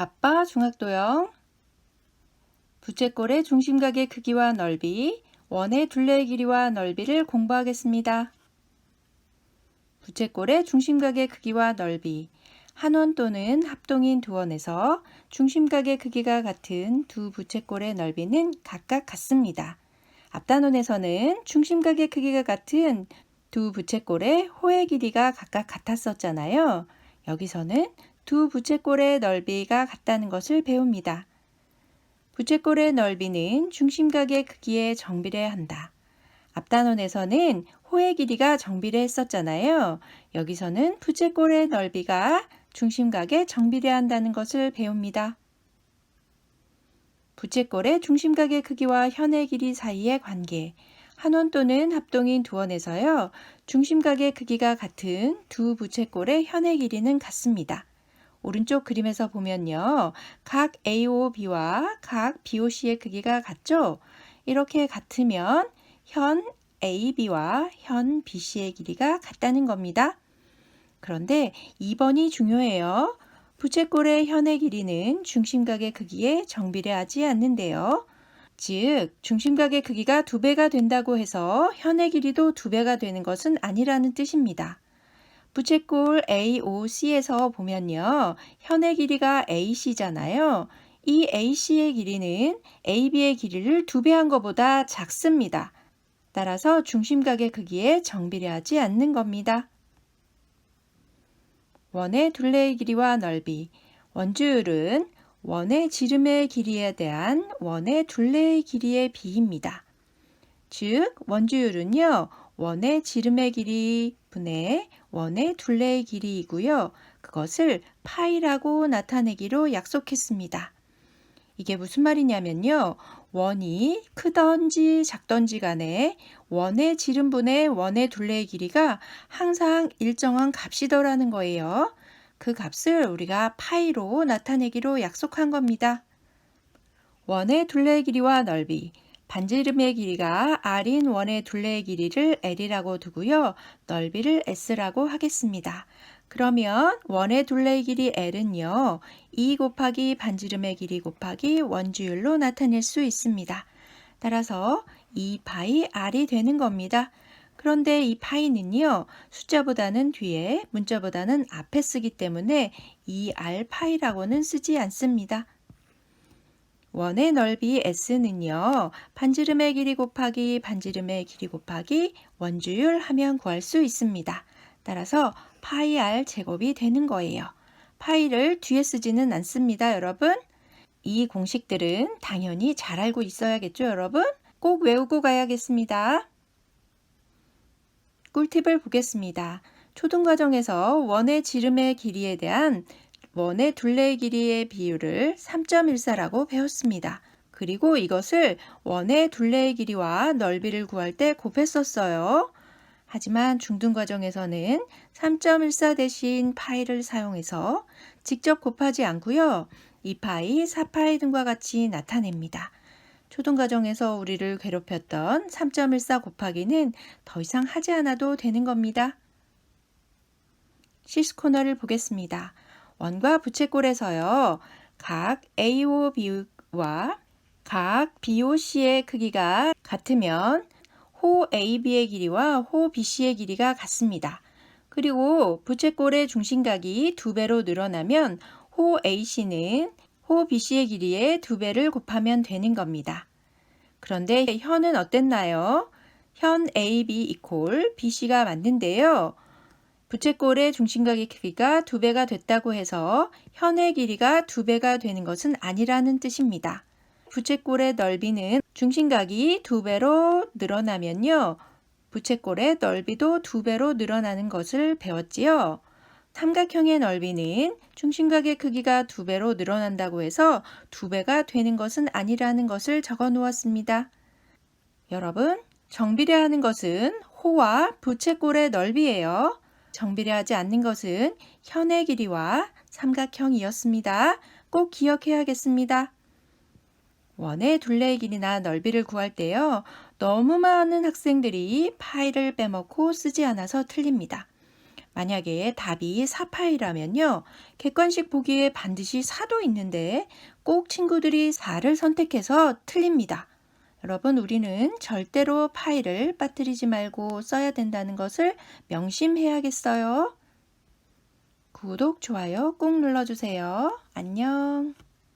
바빠 중학도형 부채꼴의 중심각의 크기와 넓이, 원의 둘레의 길이와 넓이를 공부하겠습니다. 부채꼴의 중심각의 크기와 넓이, 한 원 또는 합동인 두 원에서 중심각의 크기가 같은 두 부채꼴의 넓이는 각각 같습니다. 앞단원에서는 중심각의 크기가 같은 두 부채꼴의 호의 길이가 각각 같았었잖아요. 여기서는 두 부채꼴의 넓이가 같다는 것을 배웁니다. 부채꼴의 넓이는 중심각의 크기에 정비례한다. 앞단원에서는 호의 길이가 정비례했었잖아요. 여기서는 부채꼴의 넓이가 중심각에 정비례한다는 것을 배웁니다. 부채꼴의 중심각의 크기와 현의 길이 사이의 관계, 한 원 또는 합동인 두 원에서요. 중심각의 크기가 같은 두 부채꼴의 현의 길이는 같습니다. 오른쪽 그림에서 보면요. 각 AOB와 각 BOC의 크기가 같죠? 이렇게 같으면 현 AB와 현 BC의 길이가 같다는 겁니다. 그런데 2번이 중요해요. 부채꼴의 현의 길이는 중심각의 크기에 정비례하지 않는데요. 즉, 중심각의 크기가 2배가 된다고 해서 현의 길이도 2배가 되는 것은 아니라는 뜻입니다. 부채꼴 AOC에서 보면요. 현의 길이가 AC잖아요. 이 AC의 길이는 AB의 길이를 2배한 것보다 작습니다. 따라서 중심각의 크기에 정비례하지 않는 겁니다. 원의 둘레의 길이와 넓이, 원주율은 원의 지름의 길이에 대한 원의 둘레의 길이의 비입니다. 즉, 원주율은요. 원의 지름의 길이 분의 원의 둘레의 길이이고요. 그것을 파이라고 나타내기로 약속했습니다. 이게 무슨 말이냐면요. 원이 크던지 작던지 간에 원의 지름분의 원의 둘레의 길이가 항상 일정한 값이더라는 거예요. 그 값을 우리가 파이로 나타내기로 약속한 겁니다. 원의 둘레의 길이와 넓이, 반지름의 길이가 R인 원의 둘레의 길이를 L이라고 두고요. 넓이를 S라고 하겠습니다. 그러면 원의 둘레의 길이 L은요. 2 곱하기 반지름의 길이 곱하기 원주율로 나타낼 수 있습니다. 따라서 2파이 R이 되는 겁니다. 그런데 이 파이는요. 숫자보다는 뒤에, 문자보다는 앞에 쓰기 때문에 2R파이라고는 쓰지 않습니다. 원의 넓이 S는요. 반지름의 길이 곱하기 반지름의 길이 곱하기 원주율 하면 구할 수 있습니다. 따라서 파이 R 제곱이 되는 거예요. 파이를 뒤에 쓰지는 않습니다, 여러분. 이 공식들은 당연히 잘 알고 있어야겠죠, 여러분? 꼭 외우고 가야겠습니다. 꿀팁을 보겠습니다. 초등과정에서 원의 지름의 길이에 대한 원의 둘레의 길이의 비율을 3.14라고 배웠습니다. 그리고 이것을 원의 둘레의 길이와 넓이를 구할 때 곱했었어요. 하지만 중등과정에서는 3.14 대신 파이를 사용해서 직접 곱하지 않고요. 2파이, 4파이 등과 같이 나타냅니다. 초등과정에서 우리를 괴롭혔던 3.14 곱하기는 더 이상 하지 않아도 되는 겁니다. 시스코너를 보겠습니다. 원과 부채꼴에서요. 각 AOB와 각 BOC의 크기가 같으면 호 AB의 길이와 호 BC의 길이가 같습니다. 그리고 부채꼴의 중심각이 2배로 늘어나면 호 AC는 호 BC의 길이의 2배를 곱하면 되는 겁니다. 그런데 현은 어땠나요? 현 AB 이퀄 BC가 맞는데요. 부채꼴의 중심각의 크기가 2배가 됐다고 해서 현의 길이가 2배가 되는 것은 아니라는 뜻입니다. 부채꼴의 넓이는 중심각이 2배로 늘어나면요. 부채꼴의 넓이도 2배로 늘어나는 것을 배웠지요. 삼각형의 넓이는 중심각의 크기가 2배로 늘어난다고 해서 2배가 되는 것은 아니라는 것을 적어 놓았습니다. 여러분, 정비례하는 것은 호와 부채꼴의 넓이예요. 정비례하지 않는 것은 현의 길이와 삼각형이었습니다. 꼭 기억해야겠습니다. 원의 둘레의 길이나 넓이를 구할 때요. 너무 많은 학생들이 파이를 빼먹고 쓰지 않아서 틀립니다. 만약에 답이 4파이라면요. 객관식 보기에 반드시 4도 있는데 꼭 친구들이 4를 선택해서 틀립니다. 여러분, 우리는 절대로 파이를 빠뜨리지 말고 써야 된다는 것을 명심해야겠어요. 구독, 좋아요 꼭 눌러주세요. 안녕.